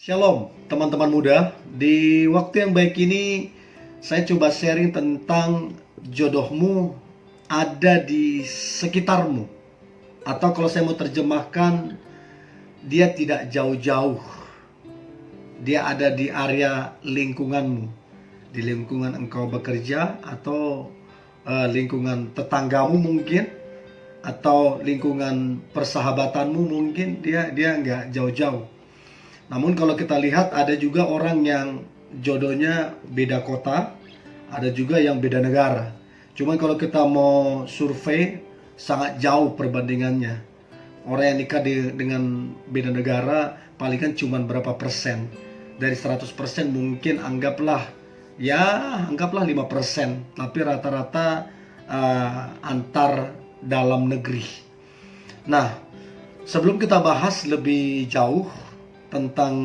Shalom teman-teman muda. Di waktu yang baik ini saya coba sharing tentang jodohmu ada di sekitarmu. Atau kalau saya mau terjemahkan, dia tidak jauh-jauh. Dia ada di area lingkunganmu. Di lingkungan engkau bekerja atau lingkungan tetanggamu mungkin, atau lingkungan persahabatanmu mungkin, dia nggak jauh-jauh. Namun kalau kita lihat ada juga orang yang jodohnya beda kota, ada juga yang beda negara. Cuman kalau kita mau survei, sangat jauh perbandingannya. Orang yang nikah dengan beda negara palingan cuma berapa persen. Dari 100% mungkin anggaplah 5%. Tapi rata-rata antar dalam negeri. Nah, sebelum kita bahas lebih jauh tentang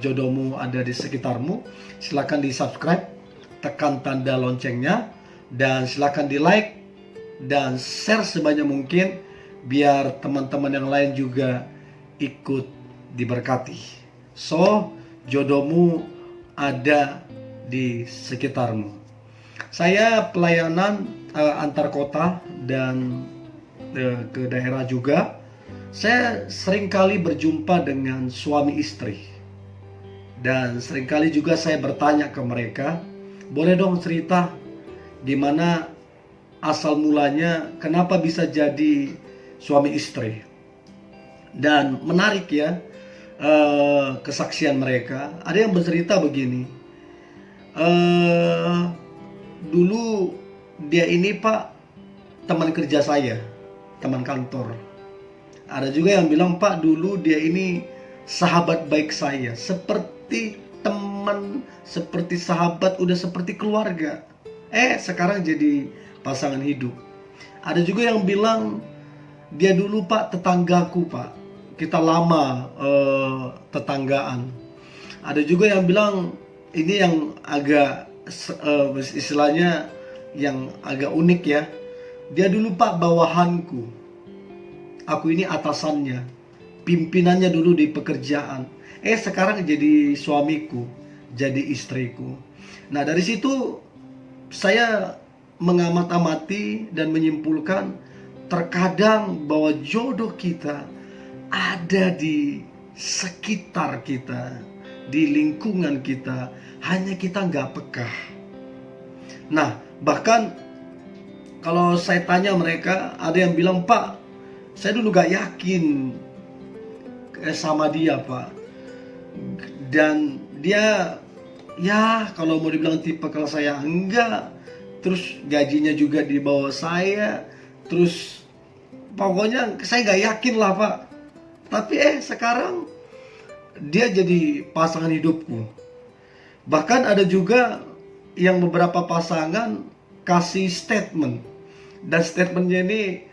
jodohmu ada di sekitarmu, silakan di subscribe, tekan tanda loncengnya, dan silakan di like dan share sebanyak mungkin biar teman-teman yang lain juga ikut diberkati. So, jodohmu ada di sekitarmu. Saya pelayanan antar kota dan ke daerah juga. Saya seringkali berjumpa dengan suami istri. Dan seringkali juga saya bertanya ke mereka, boleh dong cerita gimana asal mulanya, kenapa bisa jadi suami istri. Dan menarik ya, kesaksian mereka. Ada yang bercerita begini, dulu dia ini Pak, teman kerja saya, teman kantor. Ada juga yang bilang, Pak, dulu dia ini sahabat baik saya, seperti teman, seperti sahabat, udah seperti keluarga. Sekarang jadi pasangan hidup. Ada juga yang bilang, dia dulu Pak tetanggaku Pak, kita lama tetanggaan. Ada juga yang bilang, ini yang agak istilahnya yang agak unik ya, dia dulu Pak bawahanku, aku ini atasannya, pimpinannya dulu di pekerjaan. Sekarang jadi suamiku, jadi istriku. Nah, dari situ saya mengamati dan menyimpulkan, terkadang bahwa jodoh kita ada di sekitar kita, di lingkungan kita, hanya kita nggak peka. Nah, bahkan kalau saya tanya mereka, ada yang bilang, Pak, saya dulu gak yakin sama dia Pak. Dan dia, ya kalau mau dibilang tipe kalau saya enggak. Terus gajinya juga di bawah saya. Terus pokoknya saya gak yakin lah Pak. Tapi sekarang dia jadi pasangan hidupku. Bahkan ada juga yang beberapa pasangan kasih statement. Dan statementnya ini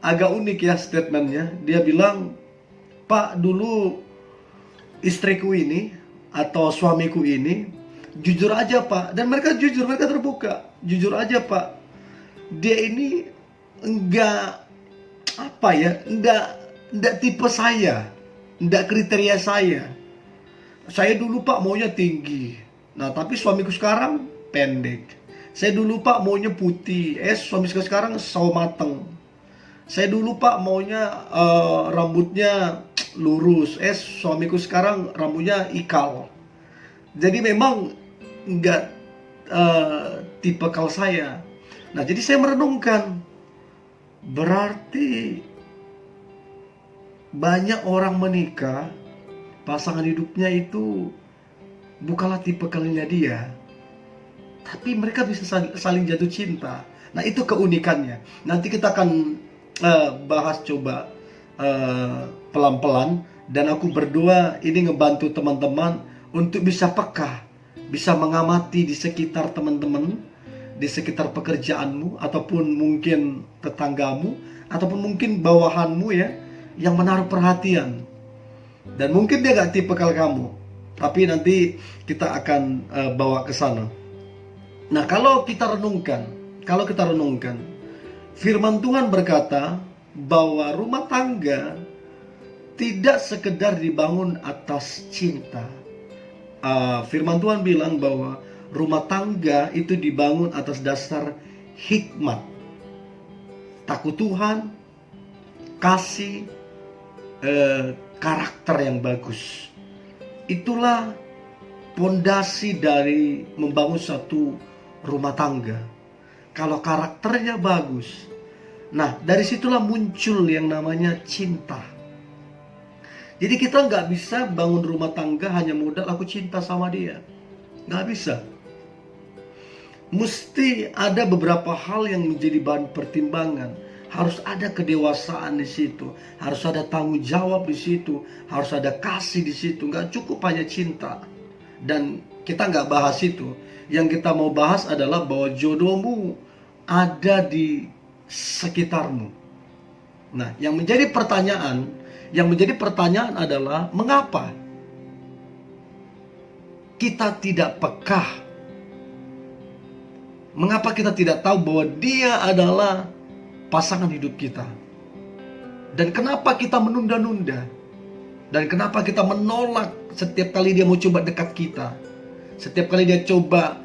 agak unik ya statementnya. Dia bilang, Pak, dulu istriku ini atau suamiku ini jujur aja Pak. Dan mereka jujur, mereka terbuka. Jujur aja Pak, dia ini enggak tipe saya, enggak kriteria saya. Saya dulu Pak maunya tinggi. Nah tapi suamiku sekarang pendek. Saya dulu Pak maunya putih. Suamiku sekarang sawo mateng. Saya dulu Pak maunya rambutnya lurus. Suamiku sekarang rambutnya ikal. Jadi memang nggak tipikal saya. Nah jadi saya merenungkan, berarti banyak orang menikah, pasangan hidupnya itu bukanlah tipikalnya dia, tapi mereka bisa saling jatuh cinta. Nah itu keunikannya. Nanti kita akan bahas coba pelan-pelan. Dan aku berdoa ini ngebantu teman-teman untuk bisa peka, bisa mengamati di sekitar teman-teman, di sekitar pekerjaanmu, ataupun mungkin tetanggamu, ataupun mungkin bawahanmu ya, yang menaruh perhatian. Dan mungkin dia gak tipikal kamu, tapi nanti kita akan bawa ke sana. Nah kalau kita renungkan, firman Tuhan berkata bahwa rumah tangga tidak sekedar dibangun atas cinta, firman Tuhan bilang bahwa rumah tangga itu dibangun atas dasar hikmat, takut Tuhan, kasih, karakter yang bagus. Itulah pondasi dari membangun satu rumah tangga. Kalau karakternya bagus, nah dari situlah muncul yang namanya cinta. Jadi kita nggak bisa bangun rumah tangga hanya modal aku cinta sama dia. Nggak bisa. Mesti ada beberapa hal yang menjadi bahan pertimbangan. Harus ada kedewasaan di situ, harus ada tanggung jawab di situ, harus ada kasih di situ. Nggak cukup hanya cinta. Dan kita nggak bahas itu. Yang kita mau bahas adalah bahwa jodohmu ada di sekitarmu. Nah, yang menjadi pertanyaan adalah mengapa kita tidak peka? Mengapa kita tidak tahu bahwa dia adalah pasangan hidup kita? Dan kenapa kita menunda-nunda? Dan kenapa kita menolak setiap kali dia mau coba dekat kita? Setiap kali dia coba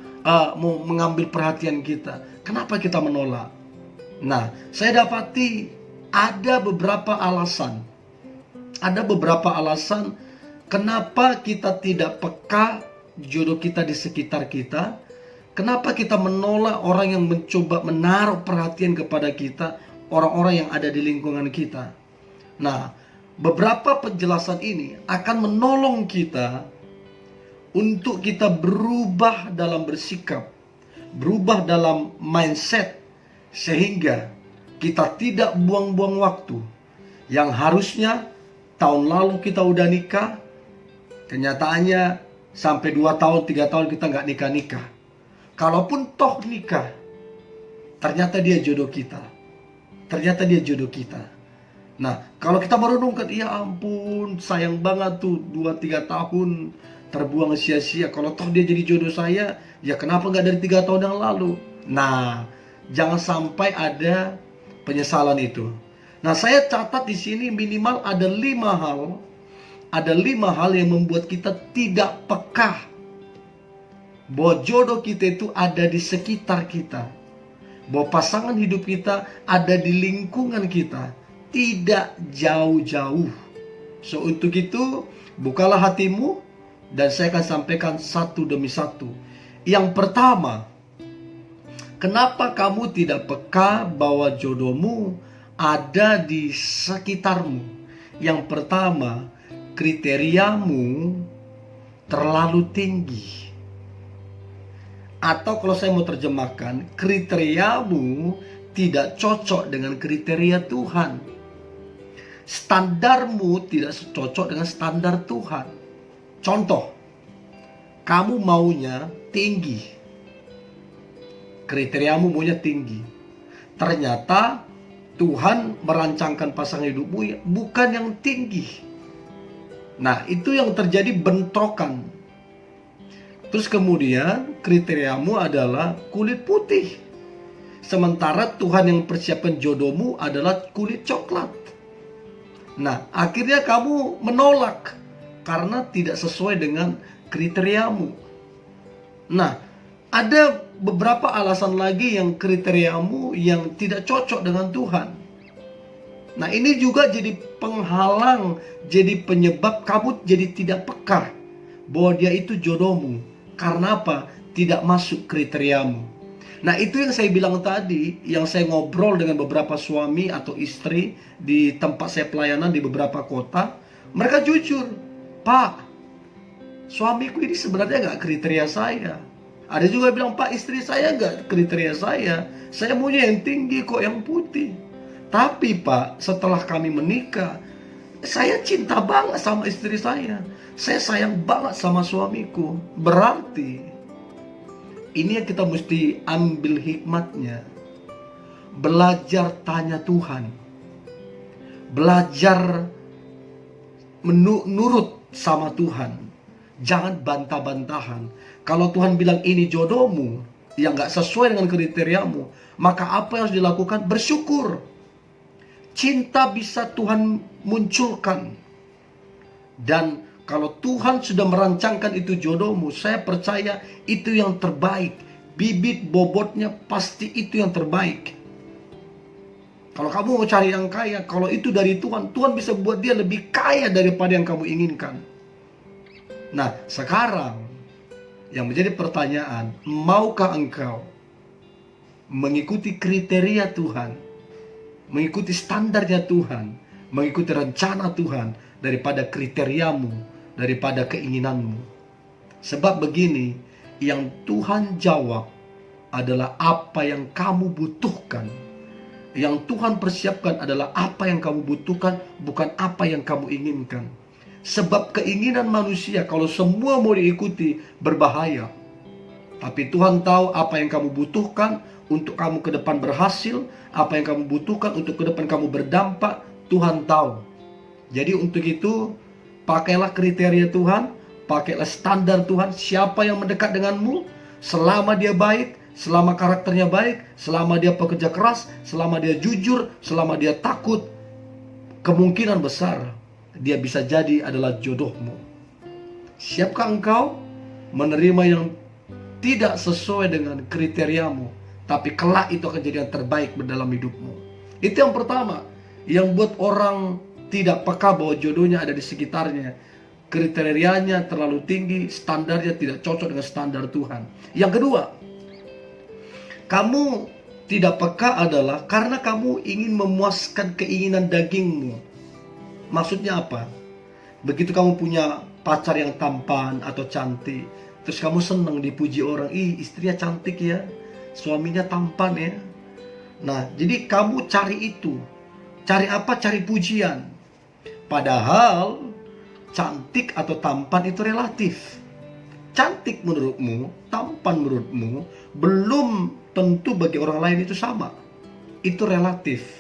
mau mengambil perhatian kita. Kenapa kita menolak? Nah, saya dapati ada beberapa alasan. Ada beberapa alasan kenapa kita tidak peka jodoh kita di sekitar kita. Kenapa kita menolak orang yang mencoba menaruh perhatian kepada kita, orang-orang yang ada di lingkungan kita. Nah, beberapa penjelasan ini akan menolong kita untuk kita berubah dalam bersikap, berubah dalam mindset, sehingga kita tidak buang-buang waktu. Yang harusnya tahun lalu kita udah nikah, kenyataannya sampai 2 tahun, 3 tahun kita nggak nikah-nikah. Kalaupun toh nikah, ternyata dia jodoh kita. Ternyata dia jodoh kita. Nah, kalau kita merenungkan, ya ampun, sayang banget tuh 2-3 tahun terbuang sia-sia. Kalau toh dia jadi jodoh saya, ya kenapa nggak dari 3 tahun yang lalu? Nah, jangan sampai ada penyesalan itu. Nah, saya catat di sini minimal ada 5 hal. Ada 5 hal yang membuat kita tidak peka bahwa jodoh kita itu ada di sekitar kita, bahwa pasangan hidup kita ada di lingkungan kita, tidak jauh-jauh. So, untuk itu bukalah hatimu dan saya akan sampaikan satu demi satu. Yang pertama, kenapa kamu tidak peka bahwa jodohmu ada di sekitarmu? Yang pertama, kriteriamu terlalu tinggi. Atau kalau saya mau terjemahkan, kriteriamu tidak cocok dengan kriteria Tuhan. Standarmu tidak cocok dengan standar Tuhan. Contoh, kamu maunya tinggi. Kriteriamu maunya tinggi. Ternyata Tuhan merancangkan pasangan hidupmu bukan yang tinggi. Nah, itu yang terjadi bentrokan. Terus kemudian kriteriamu adalah kulit putih. Sementara Tuhan yang persiapkan jodohmu adalah kulit coklat. Nah, akhirnya kamu menolak karena tidak sesuai dengan kriteriamu. Nah, ada beberapa alasan lagi yang kriteriamu yang tidak cocok dengan Tuhan. Nah, ini juga jadi penghalang, jadi penyebab kamu jadi tidak peka bahwa dia itu jodohmu. Karena apa? Tidak masuk kriteriamu. Nah, itu yang saya bilang tadi, yang saya ngobrol dengan beberapa suami atau istri di tempat saya pelayanan di beberapa kota. Mereka jujur, Pak, suamiku ini sebenarnya nggak kriteria saya. Ada juga bilang, Pak, istri saya nggak kriteria saya maunya yang tinggi kok, yang putih. Tapi Pak, setelah kami menikah, saya cinta banget sama istri saya sayang banget sama suamiku. Berarti ini yang kita mesti ambil hikmatnya. Belajar tanya Tuhan. Belajar menurut sama Tuhan. Jangan bantah-bantahan. Kalau Tuhan bilang ini jodohmu yang gak sesuai dengan kriteriamu, maka apa yang harus dilakukan? Bersyukur. Cinta bisa Tuhan munculkan. Dan Kalau Tuhan sudah merancangkan itu jodohmu, saya percaya itu yang terbaik. Bibit bobotnya pasti itu yang terbaik. Kalau kamu mau cari yang kaya, kalau itu dari Tuhan, Tuhan bisa buat dia lebih kaya daripada yang kamu inginkan. Nah, sekarang yang menjadi pertanyaan, maukah engkau mengikuti kriteria Tuhan, mengikuti standarnya Tuhan, mengikuti rencana Tuhan daripada kriteriamu, daripada keinginanmu? Sebab begini, yang Tuhan jawab adalah apa yang kamu butuhkan. Yang Tuhan persiapkan adalah apa yang kamu butuhkan, bukan apa yang kamu inginkan. Sebab keinginan manusia kalau semua mau diikuti berbahaya. Tapi Tuhan tahu apa yang kamu butuhkan untuk kamu ke depan berhasil, apa yang kamu butuhkan untuk ke depan kamu berdampak, Tuhan tahu. Jadi untuk itu, pakailah kriteria Tuhan, pakailah standar Tuhan. Siapa yang mendekat denganmu, selama dia baik, selama karakternya baik, selama dia pekerja keras, selama dia jujur, selama dia takut, kemungkinan besar dia bisa jadi adalah jodohmu. Siapkah engkau menerima yang tidak sesuai dengan kriteriamu, tapi kelak itu akan jadi yang terbaik dalam hidupmu? Itu yang pertama, yang buat orang tidak peka bahwa jodohnya ada di sekitarnya. Kriterianya terlalu tinggi, standarnya tidak cocok dengan standar Tuhan. Yang kedua, kamu tidak peka adalah karena kamu ingin memuaskan keinginan dagingmu. Maksudnya apa? Begitu kamu punya pacar yang tampan atau cantik, terus kamu senang dipuji orang, ih istrinya cantik ya, suaminya tampan ya. Nah, jadi kamu cari itu. Cari apa? Cari pujian. Padahal cantik atau tampan itu relatif. Cantik menurutmu, tampan menurutmu, belum tentu bagi orang lain itu sama. Itu relatif.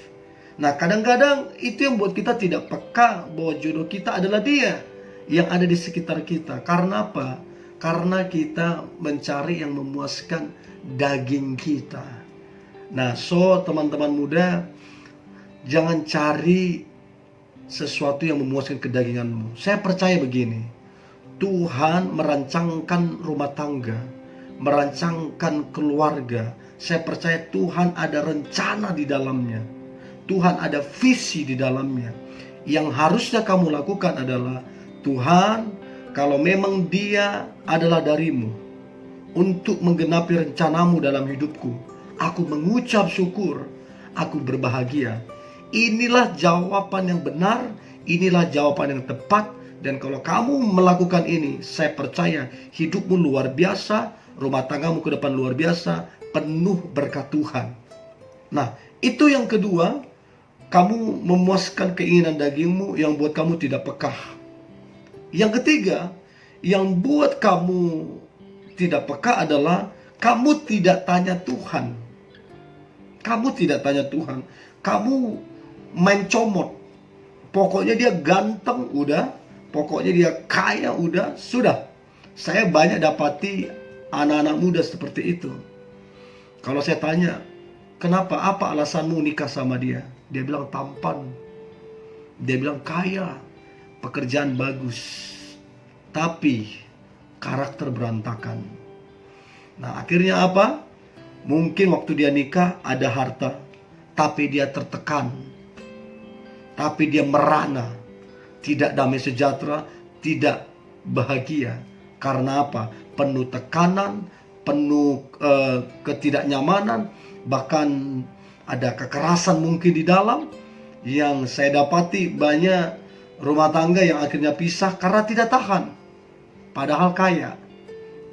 Nah, kadang-kadang itu yang buat kita tidak peka bahwa jodoh kita adalah dia yang ada di sekitar kita. Karena apa? Karena kita mencari yang memuaskan daging kita. Nah, teman-teman muda, jangan cari sesuatu yang memuaskan kedaginganmu. Saya percaya begini, Tuhan merancangkan rumah tangga, merancangkan keluarga. Saya percaya Tuhan ada rencana di dalamnya. Tuhan ada visi di dalamnya. Yang harusnya kamu lakukan adalah, Tuhan, kalau memang dia adalah darimu untuk menggenapi rencanamu dalam hidupku, aku mengucap syukur, aku berbahagia. Inilah jawaban yang benar, inilah jawaban yang tepat. Dan kalau kamu melakukan ini, saya percaya hidupmu luar biasa, rumah tanggamu ke depan luar biasa, penuh berkat Tuhan. Nah, itu yang kedua, kamu memuaskan keinginan dagingmu yang buat kamu tidak peka. Yang ketiga, yang buat kamu tidak peka adalah kamu tidak tanya Tuhan. Kamu tidak tanya Tuhan. Kamu main comot. Pokoknya dia ganteng, udah. Pokoknya dia kaya, udah. Sudah. Saya banyak dapati anak-anak muda seperti itu. Kalau saya tanya, kenapa? Apa alasanmu nikah sama dia? Dia bilang tampan. Dia bilang kaya. Pekerjaan bagus. Tapi karakter berantakan. Nah, akhirnya apa? Mungkin waktu dia nikah ada harta, tapi dia tertekan. Tapi dia merana. Tidak damai sejahtera, tidak bahagia. Karena apa? Penuh tekanan, penuh ketidaknyamanan, bahkan ada kekerasan mungkin di dalam. Yang saya dapati banyak rumah tangga yang akhirnya pisah karena tidak tahan. Padahal kaya,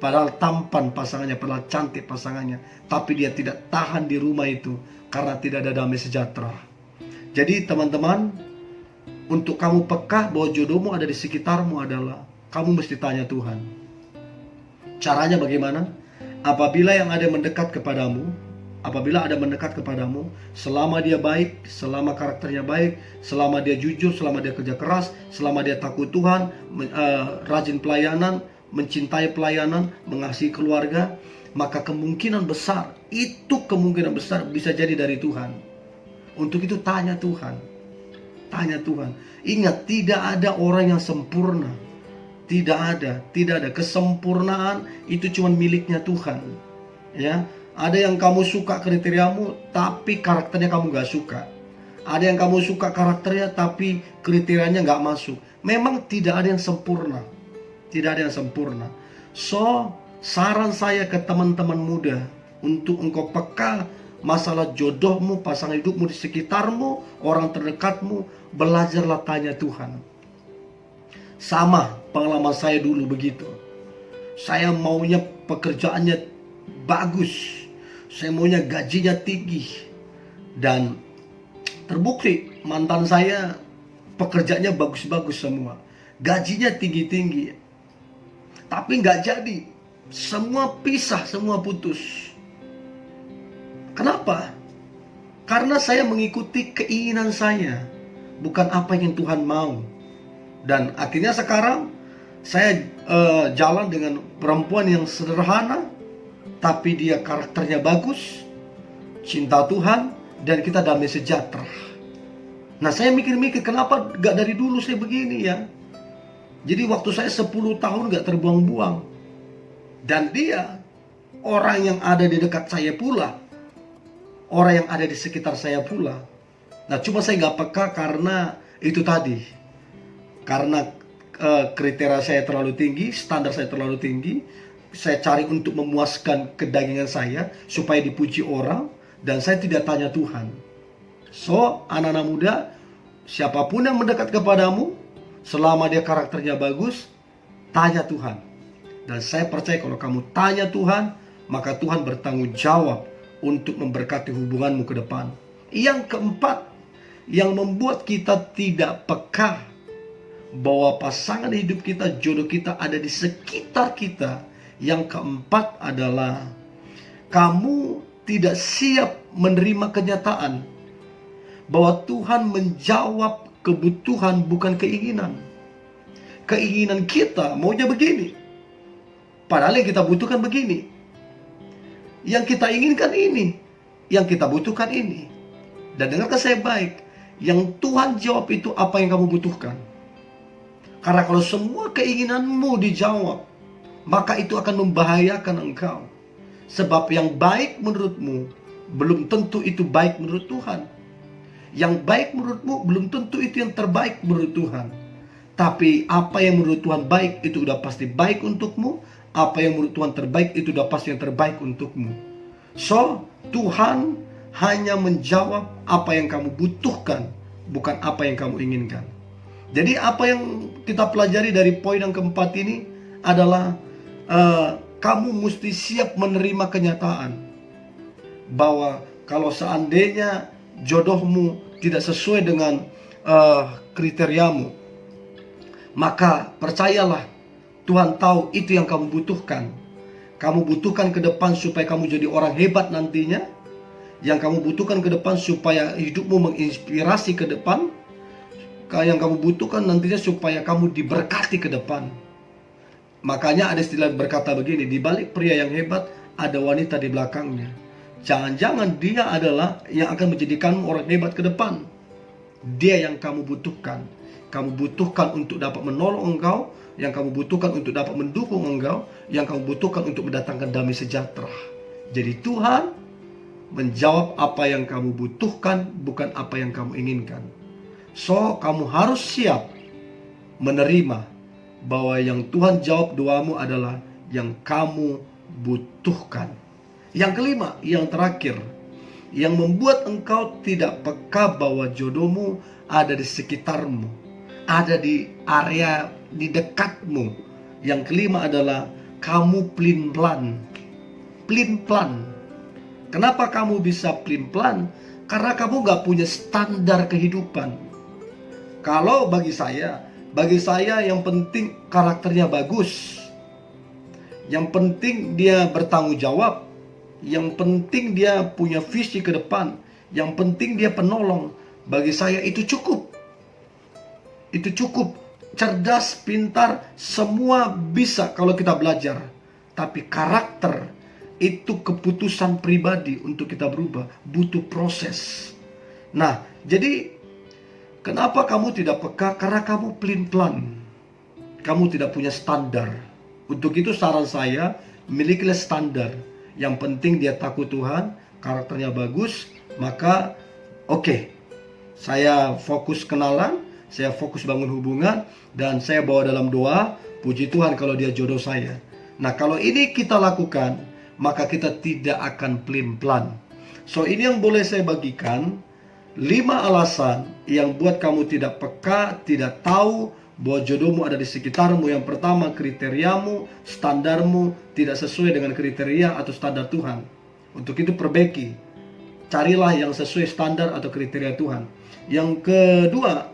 padahal tampan pasangannya, padahal cantik pasangannya, tapi dia tidak tahan di rumah itu karena tidak ada damai sejahtera. Jadi teman-teman, untuk kamu peka bahwa jodohmu ada di sekitarmu adalah kamu mesti tanya Tuhan. Caranya bagaimana? Apabila yang ada mendekat kepadamu, selama dia baik, selama karakternya baik, selama dia jujur, selama dia kerja keras, selama dia takut Tuhan, rajin pelayanan, mencintai pelayanan, mengasihi keluarga, maka kemungkinan besar bisa jadi dari Tuhan. Untuk itu tanya Tuhan. Ingat, tidak ada orang yang sempurna. Tidak ada, tidak ada. Kesempurnaan itu cuma miliknya Tuhan. Ya, ada yang kamu suka kriteriamu, tapi karakternya kamu gak suka. Ada yang kamu suka karakternya, tapi kriterianya gak masuk. Memang tidak ada yang sempurna. Tidak ada yang sempurna. So, saran saya ke teman-teman muda, untuk engkau peka masalah jodohmu, pasangan hidupmu di sekitarmu, orang terdekatmu, belajarlah tanya Tuhan. Sama pengalaman saya dulu begitu. Saya maunya pekerjaannya bagus, saya maunya gajinya tinggi, dan terbukti mantan saya pekerjaannya bagus-bagus semua, gajinya tinggi-tinggi, tapi nggak jadi. Semua pisah, semua putus. Kenapa? Karena saya mengikuti keinginan saya, bukan apa yang Tuhan mau. Dan akhirnya sekarang saya jalan dengan perempuan yang sederhana, tapi dia karakternya bagus, cinta Tuhan, dan kita damai sejahtera. Nah, saya mikir-mikir, kenapa gak dari dulu saya begini ya? Jadi waktu saya 10 tahun gak terbuang-buang. Dan dia orang yang ada di dekat saya pula, orang yang ada di sekitar saya pula. Nah, cuma saya gak peka karena itu tadi. Karena kriteria saya terlalu tinggi, standar saya terlalu tinggi. Saya cari untuk memuaskan kedagingan saya supaya dipuji orang, dan saya tidak tanya Tuhan. So, anak-anak muda, siapapun yang mendekat kepadamu, selama dia karakternya bagus, tanya Tuhan. Dan saya percaya kalau kamu tanya Tuhan, maka Tuhan bertanggung jawab untuk memberkati hubunganmu ke depan. Yang keempat, yang membuat kita tidak peka bahwa pasangan hidup kita, jodoh kita ada di sekitar kita. Yang keempat adalah kamu tidak siap menerima kenyataan bahwa Tuhan menjawab kebutuhan, bukan keinginan. Keinginan kita maunya begini, padahal yang kita butuhkan begini. Yang kita inginkan ini, yang kita butuhkan ini. Dan dengarkan saya baik, yang Tuhan jawab itu apa yang kamu butuhkan. Karena kalau semua keinginanmu dijawab, maka itu akan membahayakan engkau. Sebab yang baik menurutmu belum tentu itu baik menurut Tuhan. Yang baik menurutmu belum tentu itu yang terbaik menurut Tuhan. Tapi apa yang menurut Tuhan baik itu udah pasti baik untukmu. Apa yang menurut Tuhan terbaik itu udah pasti yang terbaik untukmu. So, Tuhan hanya menjawab apa yang kamu butuhkan, bukan apa yang kamu inginkan. Jadi apa yang kita pelajari dari poin yang keempat ini adalah kamu mesti siap menerima kenyataan bahwa kalau seandainya jodohmu tidak sesuai dengan kriteriamu, maka percayalah, Tuhan tahu itu yang kamu butuhkan. Kamu butuhkan ke depan supaya kamu jadi orang hebat nantinya. Yang kamu butuhkan ke depan supaya hidupmu menginspirasi ke depan. Yang kamu butuhkan nantinya supaya kamu diberkati ke depan. Makanya ada istilah berkata begini, di balik pria yang hebat ada wanita di belakangnya. Jangan-jangan dia adalah yang akan menjadikanmu orang hebat ke depan. Dia yang kamu butuhkan. Kamu butuhkan untuk dapat menolong engkau, yang kamu butuhkan untuk dapat mendukung engkau, yang kamu butuhkan untuk mendatangkan damai sejahtera. Jadi Tuhan menjawab apa yang kamu butuhkan, bukan apa yang kamu inginkan. So, kamu harus siap menerima bahwa yang Tuhan jawab doamu adalah yang kamu butuhkan. Yang kelima, yang terakhir, yang membuat engkau tidak peka bahwa jodohmu ada di sekitarmu, ada di area di dekatmu. Yang kelima adalah kamu pelin-pelan. Pelin-pelan. Kenapa kamu bisa pelin-pelan? Karena kamu gak punya standar kehidupan. Kalau bagi saya yang penting karakternya bagus. Yang penting dia bertanggung jawab. Yang penting dia punya visi ke depan. Yang penting dia penolong. Bagi saya itu cukup. Itu cukup. Cerdas, pintar, semua bisa kalau kita belajar. Tapi karakter itu keputusan pribadi untuk kita berubah. Butuh proses. Nah, jadi kenapa kamu tidak peka? Karena kamu pelin-pelan. kamu tidak punya standar. Untuk itu saran saya, milikilah standar. Yang penting dia takut Tuhan, karakternya bagus, maka oke, saya fokus kenalan, saya fokus bangun hubungan, dan saya bawa dalam doa, puji Tuhan kalau dia jodoh saya. Nah, kalau ini kita lakukan, maka kita tidak akan pelin-pelan. So, ini yang boleh saya bagikan, 5 alasan yang buat kamu tidak peka, tidak tahu bahwa jodohmu ada di sekitarmu. Yang pertama, kriteriamu, standarmu tidak sesuai dengan kriteria atau standar Tuhan. Untuk itu perbaiki. Carilah yang sesuai standar atau kriteria Tuhan. Yang kedua,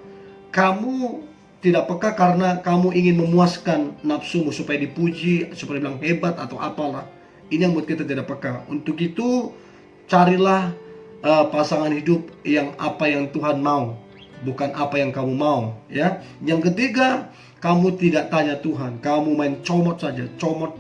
kamu tidak peka karena kamu ingin memuaskan nafsumu supaya dipuji, supaya dibilang hebat atau apalah. Ini yang buat kita tidak peka. Untuk itu, carilah pasangan hidup yang apa yang Tuhan mau, bukan apa yang kamu mau, ya. Yang ketiga, kamu tidak tanya Tuhan, kamu main comot saja, comot,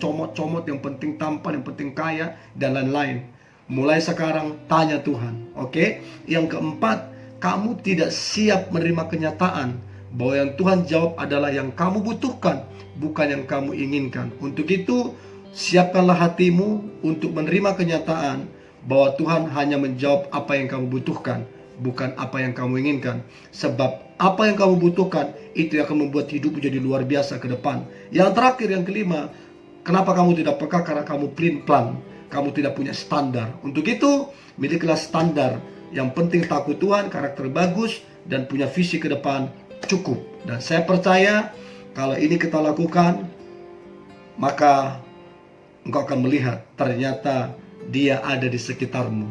yang penting tampan, yang penting kaya, dan lain-lain. Mulai sekarang tanya Tuhan, oke? Yang keempat, kamu tidak siap menerima kenyataan bahwa yang Tuhan jawab adalah yang kamu butuhkan, bukan yang kamu inginkan. Untuk itu, siapkanlah hatimu untuk menerima kenyataan bahwa Tuhan hanya menjawab apa yang kamu butuhkan, bukan apa yang kamu inginkan. Sebab apa yang kamu butuhkan itu akan membuat hidup menjadi luar biasa ke depan. Yang terakhir, yang kelima, kenapa kamu tidak peka? Karena kamu pelin-pelan, kamu tidak punya standar. Untuk itu, milikilah standar. Yang penting takut Tuhan, karakter bagus, dan punya visi ke depan cukup. Dan saya percaya kalau ini kita lakukan, maka engkau akan melihat ternyata dia ada di sekitarmu.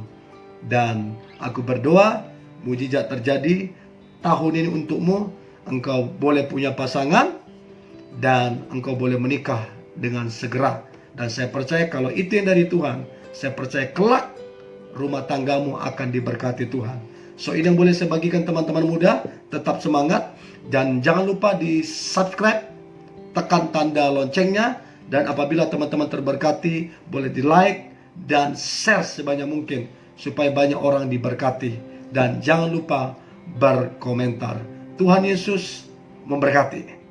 Dan aku berdoa mujizat terjadi tahun ini untukmu. Engkau boleh punya pasangan dan engkau boleh menikah dengan segera. Dan saya percaya kalau itu yang dari Tuhan, saya percaya kelak rumah tanggamu akan diberkati Tuhan. So, ini yang boleh saya bagikan teman-teman muda. Tetap semangat dan jangan lupa di subscribe, tekan tanda loncengnya. Dan apabila teman-teman terberkati, boleh di like dan share sebanyak mungkin supaya banyak orang diberkati. Dan jangan lupa berkomentar. Tuhan Yesus memberkati.